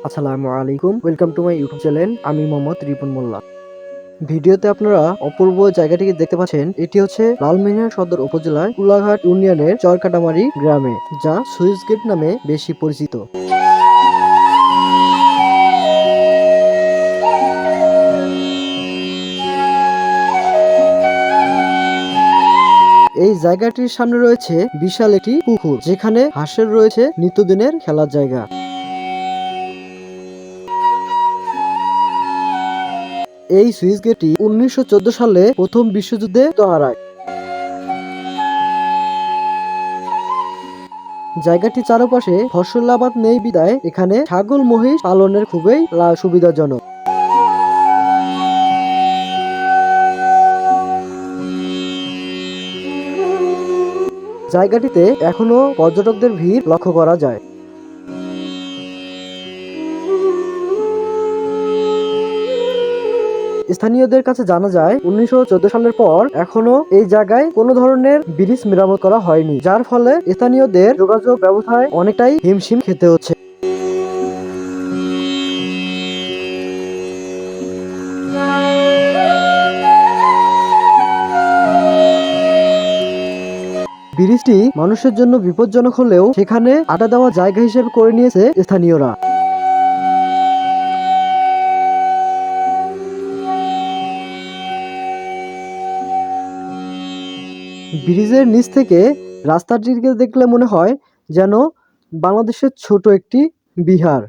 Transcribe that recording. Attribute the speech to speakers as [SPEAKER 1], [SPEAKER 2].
[SPEAKER 1] আসসালামু আলাইকুম, welcome to my YouTube channel. আমি মোহাম্মদ রিপন মোল্লা। ভিডিওতে আপনারা অপূর্ব জায়গাটিকে দেখতে পাচ্ছেন। এটি হচ্ছে লালমিনহাট সদর উপজেলায় কুলাঘাট ইউনিয়নের চরকাটামারি গ্রামে, যা সুইচ গেট নামে বেশি পরিচিত। এই জায়গাটির সামনে রয়েছে বিশাল একটি পুকুর, যেখানে হাঁসের রয়েছে নিত্যদিনের খেলার জায়গা। এই সুইচ গেটটি 1914 সালে প্রথম বিশ্বযুদ্ধে হারায়। জায়গাটির চারপাশে ফসলাবাদ নেই বিদায় এখানে ছাগল মহিষ পালনের খুবই সুবিধাজনক। জায়গাটিতে এখনো পর্যটকদের ভিড় লক্ষ্য করা যায়। স্থানীয়দের কাছে জানা যায় 1914 সালের পর এখনো এই জায়গায় কোনো ধরনের ব্রিজ মেরামত করা হয়নি, যার ফলে স্থানীয়দের যোগাযোগ ব্যবস্থায় অনেকটাই হিমশিম খেতে হচ্ছে। ব্রিজটি মানুষের জন্য বিপজ্জনক হলেও সেখানে আড্ডা দেওয়ার জায়গা হিসেবে করে নিয়েছে স্থানীয়রা। ব্রিজের নিচ থেকে রাস্তাটিকে দেখলে মনে হয় যেন বাংলাদেশের ছোট একটি বিহার।